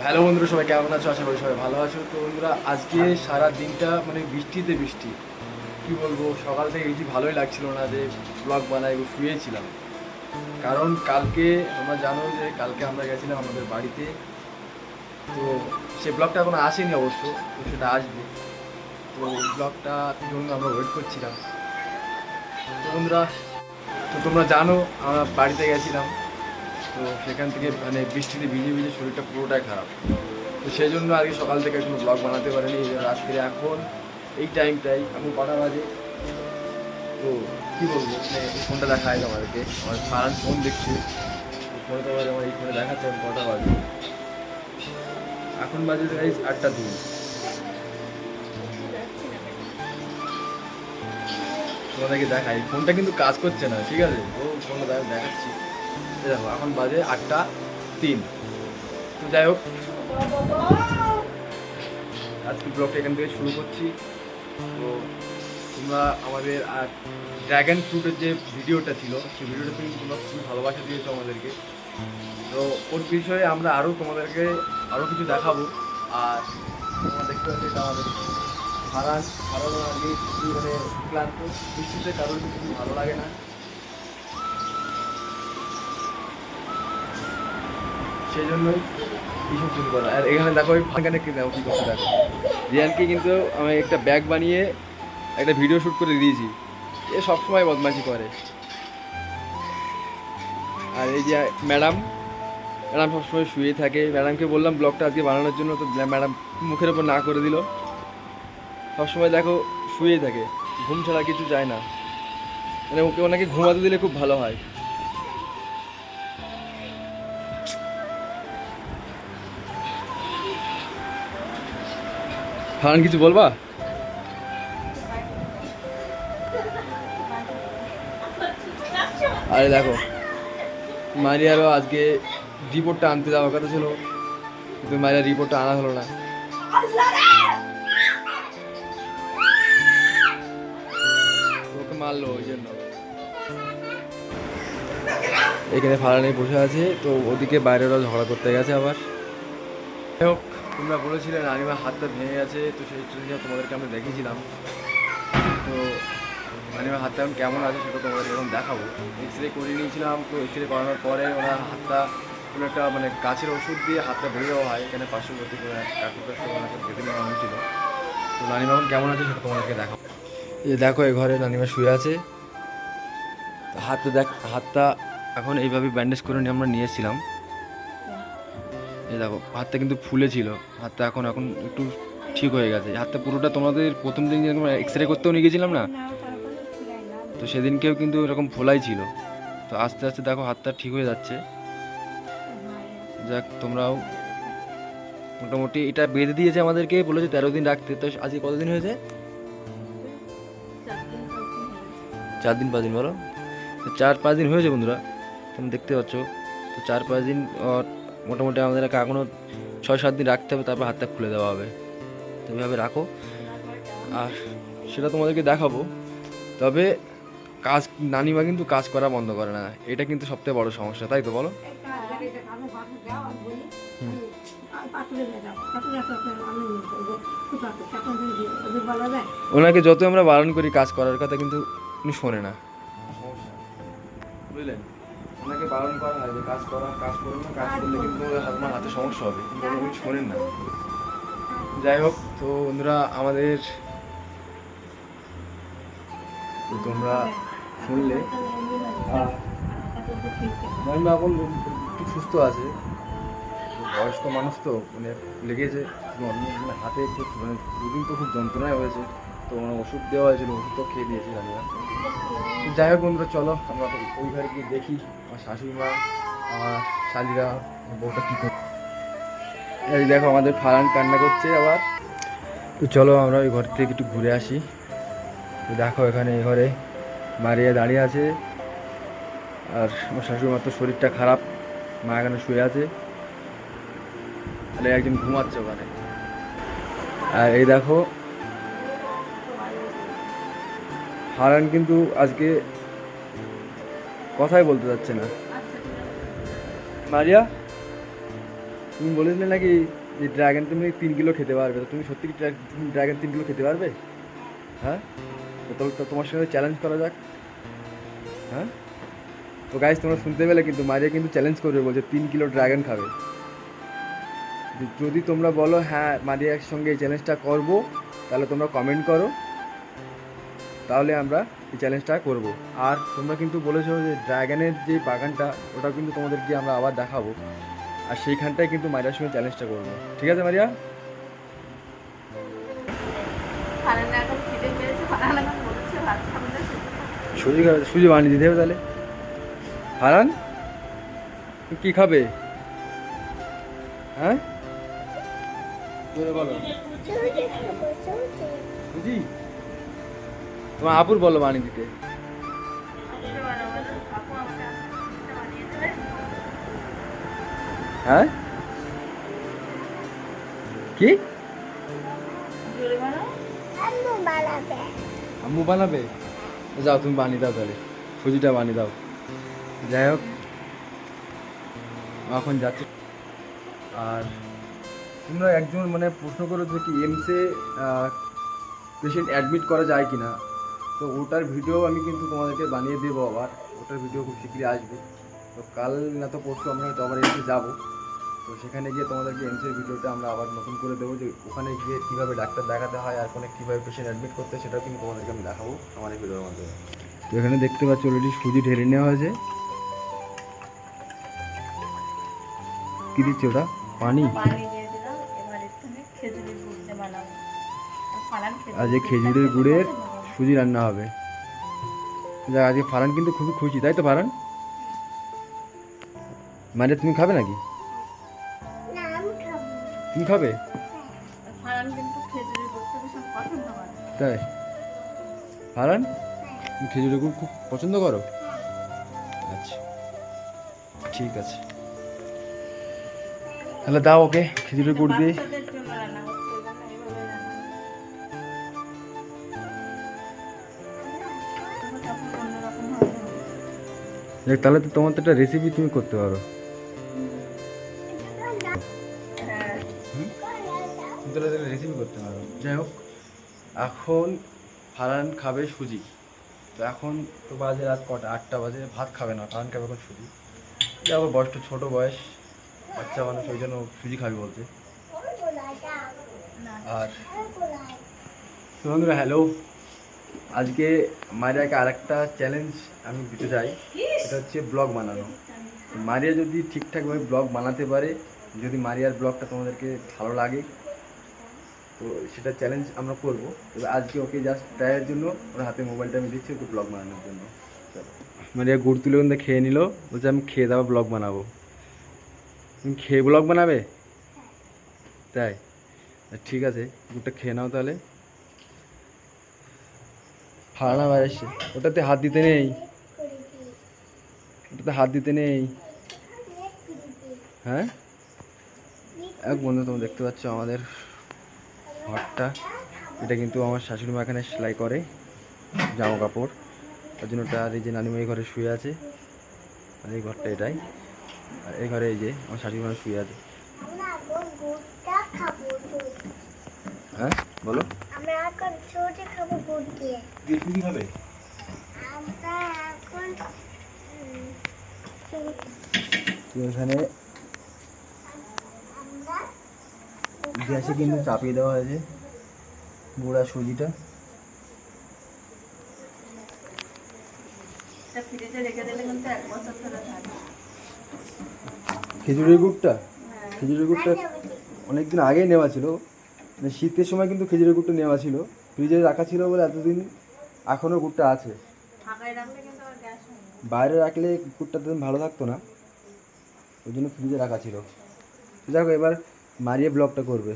Hello বন্ধুরা, সবাই কেমন আছো? আশা করি সবাই ভালো আছো। তো বন্ধুরা, আজকে সারা দিনটা মানে বৃষ্টিতে বৃষ্টি, কি বলবো, সকাল থেকে কিছু ভালোই লাগছিল না যে ব্লগ বানাই, শুয়েছিলাম। কারণ কালকে তোমরা জানো যে কালকে আমরা গেছিলাম আমাদের বাড়িতে। তো সে ব্লগটা এখনো আসেনি অবশ্য, তো সেটা আসবে। তো ব্লগটার জন্য আমরা ওয়েট করছিলাম। তো বন্ধুরা, তো তোমরা জানো আমরা বাড়িতে গেছিলাম। তো সেখান থেকে মানে বৃষ্টিতে ভিজে ভিজে শরীরটা পুরোটাই খারাপ। তো সেই জন্য আজকে সকাল থেকে কোনো ব্লগ বানাতে পারিনি। রাত্রে এখন এই টাইমটাই এখন কটা বাজে, তো কী বলবো, মানে এই ফোনটা দেখায় আমাদেরকে, আমার সারান ফোন দেখছে। ফোনে তো আমার এই ফোনে দেখাচ্ছে এখন কটা বাজে। এখন বাজে 8টা 2। তোমাদেরকে দেখাই, ফোনটা কিন্তু কাজ করছে না, ঠিক আছে? ও ফোনটা দেখাচ্ছি, দেখো এখন বাজে 8টা 3। তো যাই হোক, আজকে ব্লগটা এখান থেকে শুরু করছি। তো তোমরা আমাদের আর ড্র্যাগন ফ্রুটের যে ভিডিওটা ছিল, সেই ভিডিওটা কিন্তু তোমরা খুব ভালোবাসা দিয়েছো আমাদেরকে। তো ওর বিষয়ে আমরা আরও তোমাদেরকে আরও কিছু দেখাবো। আর তোমরা দেখতে পাচ্ছি এটা আমাদের হারানো আগে খুবই মানে ক্লান্ত, বৃষ্টিতে কারোর কিছু ভালো লাগে না, সেই জন্যই এইসব শুরু করা। আর এখানে দেখো ওই ফাঁকানে কি দেখো কী করতে, দেখো রিয়ানকে কিন্তু আমি একটা ব্যাগ বানিয়ে একটা ভিডিও শ্যুট করে দিয়েছি। এ সবসময় বদমাইশি করে। আর এই যে ম্যাডাম ম্যাডাম সবসময় শুয়ে থাকে। ম্যাডামকে বললাম ব্লগটা আজকে বানানোর জন্য, তো ম্যাডাম মুখের ওপর না করে দিল। সবসময় দেখো শুয়েই থাকে, ঘুম ছাড়া কিছু যায় না। মানে ওনাকে ঘুমাতে দিলে খুব ভালো হয়। ফারান কিছু বলবা? আরে দেখো, মারিয়ারও আজকে রিপোর্টটা আনতে যাওয়ার কথা ছিল, কিন্তু মারিয়ার রিপোর্টটা আনা হলো না। ওকে মারলো ওই জন্য। এখানে ফারানে বসে আছে, তো ওদিকে বাইরেও ঝগড়া করতে গেছে আবার। যাই হোক, তোমরা বলেছিলে নানিমার হাতটা ভেঙে গেছে, তো সেই জন্য তোমাদেরকে আমরা দেখিয়েছিলাম। তো নানিমার হাতটা এখন কেমন আছে সেটা তোমাদেরকে এখন দেখাবো। এক্স রে করে নিয়েছিলাম, তো এক্স রে করানোর পরে ওরা হাতটা কোনো একটা মানে গাছের ওষুধ দিয়ে হাতটা বেঁধে দেওয়া হয়। এখানে পার্শ্ববর্তী করে একটা বেঁধে নেওয়া হয়েছিল। তো নানিমা এখন কেমন আছে সেটা তোমাদেরকে দেখাবো। এই দেখো, এই ঘরে নানিমা শুয়ে আছে। হাতটা এখন এইভাবে ব্যান্ডেজ করে নিয়ে আমরা নিয়েছিলাম। এই দেখো, হাতটা কিন্তু ফুলে ছিল, হাতটা এখন এখন একটু ঠিক হয়ে গেছে। হাতটা পুরোটা তোমাদের প্রথম দিন যেরকম এক্স রে করতেও নিয়ে গেছিলাম না, তো সেদিনকেও কিন্তু এরকম ফোলাই ছিল। তো আস্তে আস্তে দেখো হাতটা ঠিক হয়ে যাচ্ছে। যাক, তোমরাও মোটামুটি এটা বেঁধে দিয়েছে আমাদেরকে, বলেছে 13 দিন রাখতে। তো আজকে কতদিন হয়েছে? 4 দিন 5 দিন বলো, 4-5 দিন হয়েছে বন্ধুরা, তুমি দেখতে পাচ্ছ। তো 4-5 দিন মোটামুটি আমাদেরকে এখনও 6-7 দিন রাখতে হবে, তারপর হাতটা খুলে দেওয়া হবে। তো এইভাবে রাখো, আর সেটা তোমাদেরকে দেখাবো। তবে কাজ, নানিমা কিন্তু কাজ করা বন্ধ করে না, এটা কিন্তু সবথেকে বড় সমস্যা, তাই তো বলো? ওনাকে যত আমরা বারণ করি কাজ করার কথা, কিন্তু উনি শোনে না, বুঝলেন? ওনাকে বারণ করা হয় যে কাজ করুন না, কাজ করলে কিন্তু আপনার হাতে সমস্যা হবে, কিন্তু উনি শোনেন না। যাই হোক, তো বন্ধুরা আমাদের, তো তোমরা শুনলে নানিমা এখন একটু সুস্থ আছে। বয়স্ক মানুষ তো মানে লেগেছে মানে হাতে খুব মানে দুদিন তো খুব যন্ত্রণায় হয়েছে। তো ওনার ওষুধ দেওয়া হয়েছিল, ওষুধ তো খেয়ে দিয়েছি নানিমা। যাই হোক বন্ধুরা, চলো আমরা ওই ঘরে গিয়ে দেখি আমার শাশুড়ি মা, আমার শালিরা, বউটা কী করছে। এই দেখো আমাদের ফারান কান্না করছে আবার। তো চলো আমরা ওই ঘর থেকে একটু ঘুরে আসি। তো দেখো এখানে এই ঘরে মারিয়া দাঁড়িয়ে আছে, আর আমার শাশুড়ি মার তো শরীরটা খারাপ, মা এখানে শুয়ে আছে, আর একজন ঘুমাচ্ছে ওখানে। আর এই দেখো ফারান কিন্তু আজকে কথাই বলতে যাচ্ছে না। মারিয়া তুমি বলেছিলে নাকি যে ড্রাগন তুমি 3 কিলো খেতে পারবে, তো তুমি সত্যি কি ড্রাগন 3 কিলো খেতে পারবে? হ্যাঁ, তো তোমার সঙ্গে চ্যালেঞ্জ করা যাক। হ্যাঁ, তো গাইস তোমরা শুনতে পেলে, কিন্তু মারিয়া কিন্তু চ্যালেঞ্জ করবে, বলছে 3 কিলো ড্রাগন খাবে। যদি তোমরা বলো হ্যাঁ মারিয়ার সঙ্গে এই চ্যালেঞ্জটা করবো, তাহলে তোমরা কমেন্ট করো, তাহলে আমরা এই চ্যালেঞ্জটা করব। আর তোমরা কিন্তু বলেছো যে ড্রাগনের যে বাগানটা, ওটা কিন্তু তোমাদেরকে আমরা আবার দেখাবো, আর সেইখানটায় কিন্তু মারিয়ার সঙ্গে চ্যালেঞ্জটা করবো। ঠিক আছে মারিয়া? সুজি বানিয়ে দিতে হবে তাহলে। হারান কি খাবে? হ্যাঁ বলো। সুজি তোমার আপুর বলো বানিয়ে দিতে। হ্যাঁ কি আম্মু বানাবে? যাও তুমি বানিয়ে দাও তাহলে, সুজিটা বানিয়ে দাও। যাই হোক, এখন যাচ্ছি। আর তোমরা একজন মানে প্রশ্ন করো যে কি এমসে পেশেন্ট অ্যাডমিট করা যায় কি না, তো ওটার ভিডিও আমি কিন্তু তোমাদেরকে বানিয়ে দেবো আবার। ওটার ভিডিও খুব শীঘ্রই আসবে। তো কাল না তো পরশু আমরা হয়তো আবার এমসে যাবো, তো সেখানে গিয়ে তোমাদেরকে এমসের ভিডিওটা আমরা আবার নতুন করে দেবো, যে ওখানে গিয়ে কীভাবে ডাক্তার দেখাতে হয় আর ওখানে কীভাবে পেশেন্ট অ্যাডমিট করতে হয়, সেটাও কিন্তু তোমাদেরকে আমি দেখাবো আমার এই ভিডিওর মাধ্যমে। তো এখানে দেখতে পাচ্ছ অলরেডি সুজি ঢেলে নেওয়া হয়েছে। কী দিচ্ছে ওটা? পানি। আজকে খেজুরের গুড়ের সুজি রান্না হবে। যা আজকে ফারান কিন্তু খুবই খুশি, তাই তো ফারান? মানে তুমি খাবে নাকি? তুমি খাবে? তাই ফারান তুমি খেজুরের গুড় খুব পছন্দ করো? আচ্ছা ঠিক আছে, তাহলে দাও ওকে খেজুরের গুড় দিয়ে। দেখ তাহলে তো তোমার তো একটা রেসিপি তুমি করতে পারো। রেসিপি করতে পারো। যাই হোক, এখন ফারান খাবে সুজি। তো এখন তো বাজে রাত কটা? 8টা বাজে। ভাত খাবে না, ফারান খাবে এখন সুজি। আবার বয়সটা ছোটো বয়স, বাচ্চা মানুষ, ওই জন্য সুজি খাবি বলছে। আর বন্ধুরা হ্যালো, আজকে মারিয়াকে আরেকটা চ্যালেঞ্জ আমি দিতে চাই, সেটা হচ্ছে ব্লগ বানানো। মারিয়া যদি ঠিকঠাকভাবে ব্লগ বানাতে পারে, যদি মারিয়ার ব্লগটা তোমাদেরকে ভালো লাগে, তো সেটা চ্যালেঞ্জ আমরা করবো। তবে আজকে ওকে জাস্ট ট্রাইয়ের জন্য ওর হাতে মোবাইলটা আমি দিচ্ছি, ওকে ব্লগ বানানোর জন্য। মারিয়া গুড় তুলে কিন্তু খেয়ে নিল, বলছে আমি খেয়ে দাও ব্লগ বানাবো। তুমি খেয়ে ব্লগ বানাবে? তাই ঠিক আছে, গুড়টা খেয়ে নাও তাহলে। ফারানা বাইরে এসছে, ওটাতে হাত দিতে নেই, ওটাতে হাত দিতে নেই। হ্যাঁ এক বন্ধু, তোমরা দেখতে পাচ্ছ আমাদের ঘরটা, এটা কিন্তু আমার শাশুড়ি মা এখানে সেলাই করে জামা কাপড়, তার জন্য ওটা। আর এই যে নানিমা এই ঘরে শুয়ে আছে, আর এই ঘরটা এটাই। আর এই ঘরে এই যে আমার শাশুড়ি মা শুয়ে আছে। হ্যাঁ বলো। আমরা এখন ছোট খাবো গুড় দিয়ে। কি খাবে? আমরা এখন এখানে গ্যাসে কিন্তু চাপিয়ে দেওয়া হয়েছে গুড় আর সুজিটা। খেজুরের গুড়টা অনেকদিন আগেই নেওয়া ছিল, মানে শীতের সময় কিন্তু খেজুরের গুড়টা নেওয়া ছিল, ফ্রিজে রাখা ছিল বলে এতদিন এখনও গুড়টা আছে। বাইরে রাখলে গুড়টা তো ভালো থাকতো না, ওই জন্য ফ্রিজে রাখা ছিল। যাক এবার মারিয়ে ব্লগটা করবে।